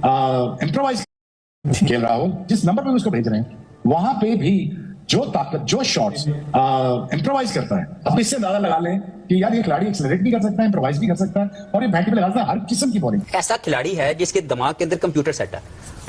Improvise खेल राहुल जिस number पे उसको भेज रहे हैं वहां पे भी जो ताकत जो शॉट्स इम्प्रोवाइज करता है, अब इससे अंदाजा लगा लें कि यार ये खिलाड़ी एक्सेलरेट भी कर सकता है, इम्प्रोवाइज भी कर सकता है और ये बैटिंग पे लगाता है हर किस्म की बॉलिंग। ऐसा खिलाड़ी है जिसके दिमाग के अंदर कंप्यूटर सेट है,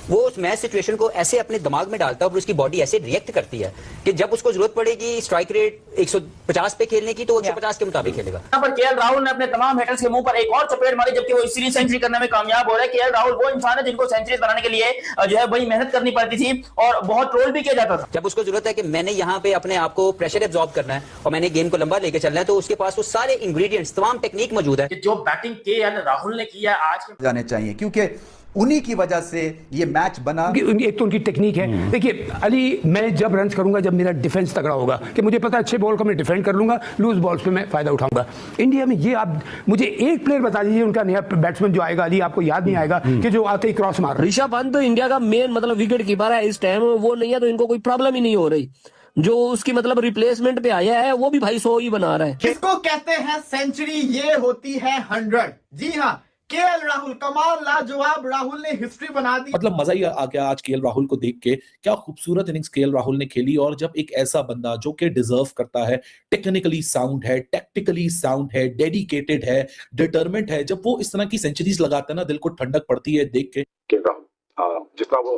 वो उस मैच सिचुएशन को ऐसे अपने दिमाग में डालता है और उसकी बॉडी ऐसे रिएक्ट करती है कि जब उसको जरूरत पड़ेगी स्ट्राइक रेट 150 पे खेलने की तो 150 के मुताबिक खेलेगा। यहाँ पर केएल राहुल ने अपने तमाम हेटर्स के मुंह पर एक और चपेट मारी, जबकि वो इस सीरीज सेंचुरी करने में कामयाब हो रहे हैं। केएल राहुल वो इंसान है जिनको सेंचुरीज बनाने के लिए जो है बड़ी मेहनत करनी पड़ती थी और बहुत ट्रोल भी किया जाता था। जब उसको जरूरत है कि मैंने यहाँ पे अपने आप को प्रेशर एब्जॉर्ब करना है और मैंने गेम को लंबा लेके चलना है, तो उसके पास वो सारे इंग्रेडिएंट्स तमाम टेक्निक मौजूद है। जो बैटिंग केएल राहुल ने किया आज के जाने चाहिए, क्योंकि उन्हीं की वजह से ये मैच बना। एक तो उनकी टेक्निक है। देखिए अली, मैं जब रन करूंगा जब मेरा डिफेंस तगड़ा होगा कि मुझे पता है अच्छे बॉल को मैं डिफेंड कर लूंगा, लूज बॉल्स पे मैं फायदा उठाऊंगा। इंडिया में ये आप मुझे एक प्लेयर बता दीजिए उनका नया बैट्समैन जो आएगा, अली आपको याद नहीं आएगा कि जो आते ही क्रॉस मार। ऋषभ पंत तो इंडिया का मेन मतलब विकेट कीपर है इस टाइम, वो नहीं है तो इनको कोई प्रॉब्लम ही नहीं हो रही। जो उसकी मतलब रिप्लेसमेंट पे आया है वो भी भाई 100 ही बना रहा है। किसको कहते हैं सेंचुरी, ये होती है 100। जी हाँ, केएल राहुल कमाल, लाजवाब, राहुल ने हिस्ट्री बना दी। मतलब मजा ही आ गया आज केएल राहुल को देख के। क्या खूबसूरत इनिंग्स केएल राहुल ने खेली, और जब एक ऐसा बंदा जो कि डिजर्व करता है, टेक्निकली साउंड है, टैक्टिकली साउंड है, डेडिकेटेड है, डिटरमेंट है, जब वो इस तरह की सेंचुरीज लगाता है ना, दिल को ठंडक पड़ती है देख के। केएल राहुल जिस तरह वो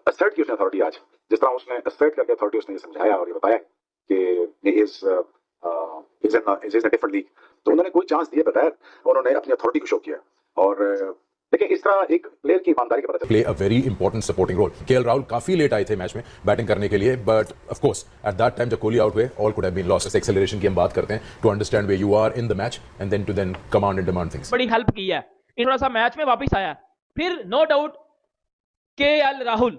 असर्ट की उसने अथॉरिटी, आज जिस तरह उसने असर्ट करके अथॉरिटी उसने समझाया और ये बताया कि इज इन डिफरेंट लीग, तो उन्होंने कोई चांस दिए बगैर उन्होंने अपनी अथॉरिटी को शो किया। और देखिए इस तरह एक प्लेयर की ईमानदारी का पता play a very important supporting role. KL Rahul काफी लेट आए थे मैच में बैटिंग करने के लिए, but of course at that time जब कोहली आउट हुए all could have been lost. Acceleration की हम बात करते हैं to understand where you are in the match and then command and demand things. बड़ी हेल्प की है, थोड़ा सा मैच में वापस आया। फिर नो डाउट केएल राहुल,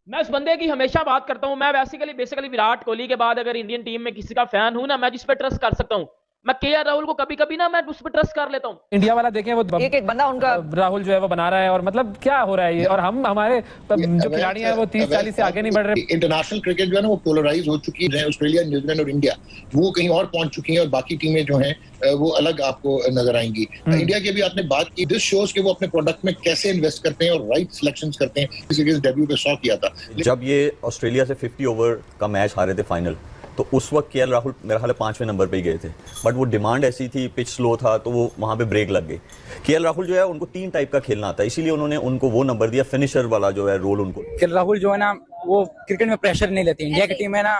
मैं उस बंदे की हमेशा बात करता हूं। मैं बेसिकली विराट कोहली के बाद अगर इंडियन टीम में किसी का फैन हूं ना, मैं जिस पे ट्रस्ट कर सकता हूं, मैं केएल राहुल को कभी कभी ना मैं उस पर ट्रस्ट कर लेता हूं। इंडिया वाला देखें वो एक बंदा उनका राहुल जो है वो बना रहा है, और मतलब क्या हो रहा है ये, और हमारे जो खिलाड़ी हैं वो 30-40 से आगे नहीं बढ़ रहे। इंटरनेशनल क्रिकेट जो है ना वो पोलराइज हो चुकी है। ऑस्ट्रेलिया, न्यूजीलैंड और इंडिया वो कहीं और पहुंच चुकी हैं और बाकी टीमें जो हैं वो अलग आपको नजर आएंगी। इंडिया की भी आपने बात की, दिस शोज के वो अपने प्रोडक्ट में कैसे इन्वेस्ट करते हैं और राइट सिलेक्शंस करते हैं। इसी के डेब्यू पे 100 किया था। जब ये ऑस्ट्रेलिया से 50 ओवर का मैच हारे थे फाइनल, तो उस वक्त केएल राहुल मेरा ख्याल है 5वें नंबर पे ही गए थे, बट वो डिमांड ऐसी थी, पिच स्लो था, तो वो वहाँ पे ब्रेक लग गई। केएल राहुल जो है उनको 3 टाइप का खेलना आता है, इसीलिए उन्होंने उनको वो नंबर दिया, फिनिशर वाला जो है रोल उनको। केएल राहुल जो है ना वो क्रिकेट में प्रेशर नहीं लेती। इंडिया की टीम है ना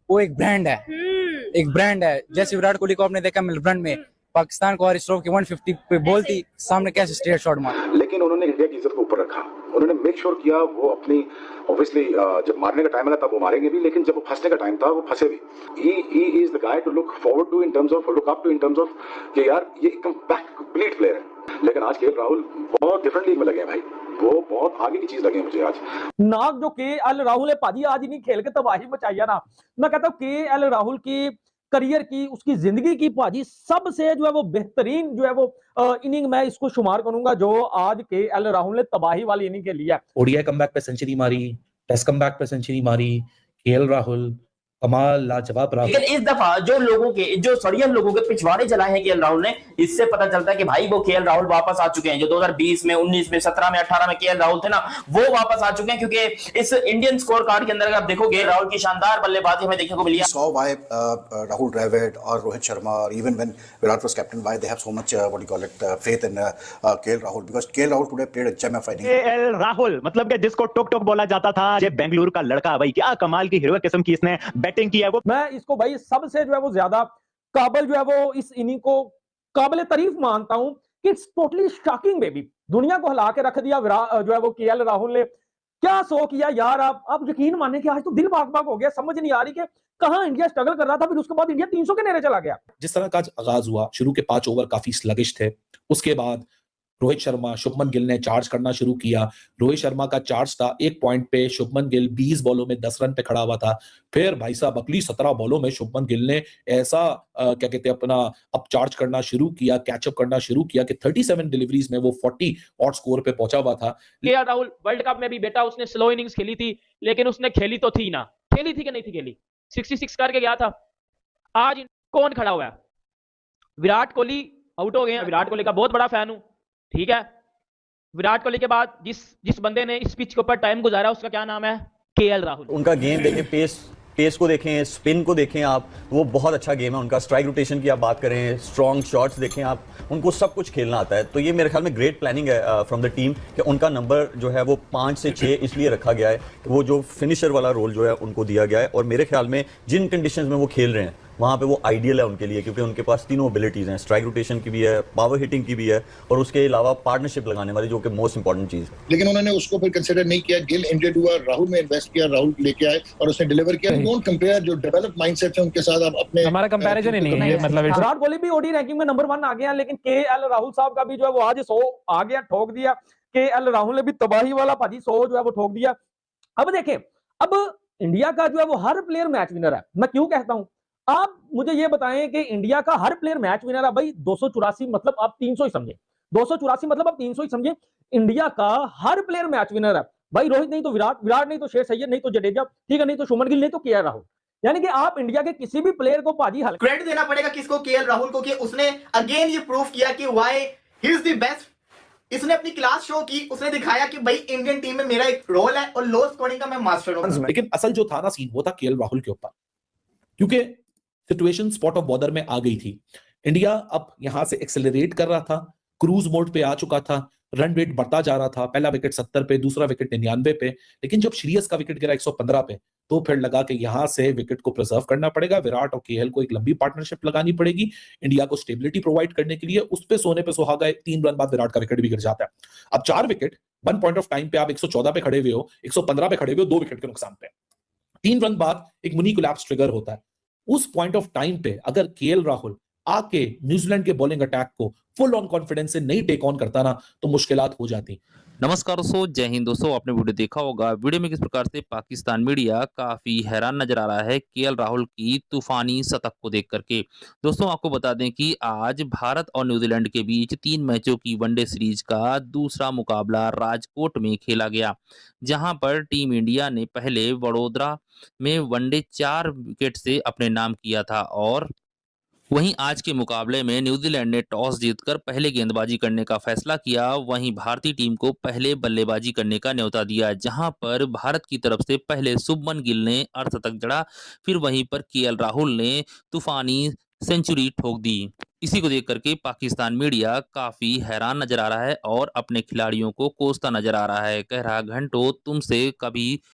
वो एक ब्रांड है, एक ब्रांड है। जैसे विराट कोहली को आपने देखा मेलबर्न में, पाकिस्तान को हरीश राव की 150 पे बॉल थी, सामने कैसे स्ट्रेट शॉट मारा, लेकिन उन्होंने इंडिया की इज्जत को ऊपर रखा। उन्होंने मेक श्योर किया वो अपनी, ऑब्वियसली जब मारने का टाइम आया तब वो मारेंगे भी, लेकिन जब वो फंसने का टाइम था वो फंसे भी। He is the guy to look forward to in terms of, look up to in terms of कि यार ये कंप्लीट प्लेयर है। लेकिन आज केएल राहुल बहुत डिफरेंट लीग में लगे हैं भाई, वो बहुत आगे की चीज लगी मुझे आज। नाग जो केएल राहुल है भाजी, आज नहीं खेल के तबाही मचाई ना। मैं कहता हूँ केएल राहुल की करियर की, उसकी जिंदगी की भाजी सबसे जो है वो बेहतरीन जो है वो इनिंग मैं इसको शुमार करूंगा जो आज केएल राहुल ने तबाही वाली इनिंग के लिया। ओडीआई कमबैक पे सेंचुरी मारी, टेस्ट कमबैक पे सेंचुरी मारी, केएल राहुल कमाल, लाजवाब रहा। लेकिन इस दफा जो सड़ियन लोगों के पिछवाड़े जलाए हैं केएल राहुल ने, इससे पता चलता है कि भाई वो केएल राहुल वापस आ चुके हैं। जो 2020 में, 19 में, 17 में, 18 में केएल राहुल थे ना, वो वापस आ चुके हैं। क्योंकि इस इंडियन स्कोर कार्ड के अंदर आप देखोगे राहुल की शानदार बल्लेबाजी हमें देखने को मिली है। Saw why Rahul Dravid or Rohit Sharma or even when Virat was captain, why they have so much what do you call it faith in KL Rahul, because KL Rahul today played a gem of inning. KL Rahul मतलब कि जिसको टोक टोक बोला जाता था, ये बेंगलुरु का लड़का, भाई क्या कमाल की हीरो किस्म की इसने बैटिंग की है। वो मैं इसको भाई सबसे जो है वो ज्यादा काबिल जो है वो इस इनिंग को काबिल तारीफ मानता हूं कि इट्स टोटली शॉकिंग बेबी। दुनिया को हिला के रख दिया जो है वो केएल राहुल ने। क्या सो किया यार, आप यकीन माने कि आज तो दिल बाग बाग हो गया। समझ नहीं आ रही कि कहां इंडिया स्ट्रगल कर रहा था, फिर उसके बाद इंडिया 300 के नेरे चला गया। जिस तरह का आज आगाज हुआ, शुरू के 5 ओवर काफी स्लगिश थे, उसके बाद रोहित शर्मा, शुभमन गिल ने चार्ज करना शुरू किया। रोहित शर्मा का चार्ज था 1 पॉइंट पे, शुभमन गिल 20 बॉलों में 10 रन पे खड़ा हुआ था। फिर भाई साहब अगली 17 बॉलों में शुभमन गिल ने ऐसा क्या कहते हैं अपना अप चार्ज करना शुरू किया, कैचअप करना शुरू किया कि 37 डिलीवरीज में वो 40 ऑड स्कोर पे पहुंचा हुआ था। केएल राहुल वर्ल्ड कप में भी बेटा उसने स्लो इनिंग्स खेली थी, लेकिन उसने खेली तो थी ना, खेली थी कि नहीं थी खेली, 66 करके गया था। आज कौन खड़ा हुआ है? विराट कोहली आउट हो गए हैं। विराट कोहली का बहुत बड़ा फैन हूं, ठीक है, विराट कोहली के बाद जिस बंदे ने इस पिच के ऊपर टाइम गुजारा उसका क्या नाम है? केएल राहुल। उनका गेम देखें, पेस को देखें, स्पिन को देखें आप, वो बहुत अच्छा गेम है उनका। स्ट्राइक रोटेशन की आप बात करें, स्ट्रॉन्ग शॉट्स देखें आप, उनको सब कुछ खेलना आता है। तो ये मेरे ख्याल में ग्रेट प्लानिंग है फ्रॉम द टीम कि उनका नंबर जो है वो 5 से 6 इसलिए रखा गया है कि वो जो फिनिशर वाला रोल जो है उनको दिया गया है। और मेरे ख्याल में जिन कंडीशंस में वो खेल रहे हैं वहाँ पे वो आइडियल है उनके लिए, क्योंकि उनके पास तीनों एबिलिटीज़ हैं, स्ट्राइक रोटेशन की भी है, पावर हिटिंग की भी है, और उसके अलावा पार्टनरशिप लगाने वाली, जो कि मोस्ट इंपॉर्टेंट चीज़ है। लेकिन उन्होंने उसको फिर कंसिडर नहीं किया। गिल इंजर्ड हुआ, राहुल में इन्वेस्ट किया, राहुल लेके आए और उसने डिलीवर किया। डोंट कंपेयर जो डेवलप माइंडसेट है उनके साथ आप अपने, हमारा कंपैरिजन ही नहीं है मतलब। विराट कोहली भी ओडी रैंकिंग में नंबर 1 आ गया, लेकिन केएल राहुल साहब का भी जो है वो आज 100 आ गया, ठोक दिया। केएल राहुल ने भी तबाही वाला भाजी 100 जो है वो ठोक दिया। अब देखें, अब इंडिया का जो है वो हर प्लेयर मैच विनर है। मैं क्यों कहता हूं, आप मुझे ये बताएं कि इंडिया का हर प्लेयर मैच विनर है। भाई 284 मतलब आप 300 ही समझे, 284 मतलब आप 300 ही समझे। इंडिया का हर प्लेयर मैच विनर है भाई। रोहित नहीं तो विराट, विराट नहीं तो शेर सैयद, नहीं तो जडेजा, ठीक है, नहीं तो शुभमन गिल, नहीं तो केएल राहुल। यानी कि आप इंडिया के किसी भी प्लेयर को भाजी हल्का क्रेडिट देना पड़ेगा किसको? केएल राहुल को, कि उसने अगेन ये प्रूव किया कि why he is the best. इसने अपनी क्लास शो की, उसने दिखाया कि भाई इंडियन टीम में मेरा एक रोल है और लो स्कोरिंग का मैं मास्टर हूं। लेकिन असल जो था ना सीन, वो था केएल राहुल के ऊपर, क्योंकि सिचुएशन स्पॉट ऑफ बॉर्डर में आ गई थी। इंडिया अब यहां से एक्सेलरेट कर रहा था, क्रूज मोड पे आ चुका था, रन रेट बढ़ता जा रहा था। पहला विकेट 70 पे, दूसरा विकेट 99 पे, लेकिन जब श्रेयस का विकेट गिरा 115 पे, तो फिर लगा कि यहां से विकेट को प्रिजर्व करना पड़ेगा। विराट और केएल को एक लंबी पार्टनरशिप लगानी पड़ेगी इंडिया को स्टेबिलिटी प्रोवाइड करने के लिए। उस पे सोने पे सुहागा है। 3 रन बाद विराट का विकेट भी गिर जाता है। अब 4 विकेट 1 पॉइंट ऑफ टाइम पे, आप 114 पे खड़े हुए हो, 115 पे खड़े हुए हो, 2 विकेट के नुकसान पे। 3 रन बाद एक मिनी कोलैप्स ट्रिगर होता है। उस पॉइंट ऑफ टाइम पे अगर केएल राहुल आके न्यूजीलैंड के बॉलिंग अटैक को फुल ऑन कॉन्फिडेंस से नहीं टेक ऑन करता ना, तो मुश्किलात हो जाती। नमस्कार दोस्तों, जय हिंद दोस्तों। आपने वीडियो देखा होगा, वीडियो में किस प्रकार से पाकिस्तान मीडिया काफी हैरान नजर आ रहा है केएल राहुल की तूफानी शतक को देख करके। दोस्तों आपको बता दें कि आज भारत और न्यूजीलैंड के बीच 3 मैचों की वनडे सीरीज का दूसरा मुकाबला राजकोट में खेला गया, जहां पर टीम इंडिया ने पहले वडोदरा में वनडे 4 विकेट से अपने नाम किया था, और वहीं आज के मुकाबले में न्यूजीलैंड ने टॉस जीतकर पहले गेंदबाजी करने का फैसला किया। वहीं भारतीय टीम को पहले बल्लेबाजी करने का न्योता दिया, जहां पर भारत की तरफ से पहले शुभमन गिल ने अर्धशतक जड़ा, फिर वहीं पर केएल राहुल ने तूफानी सेंचुरी ठोक दी। इसी को देख करके पाकिस्तान मीडिया काफी हैरान नजर आ रहा है और अपने खिलाड़ियों को कोसता नजर आ रहा है। कह रहा, घंटों तुमसे कभी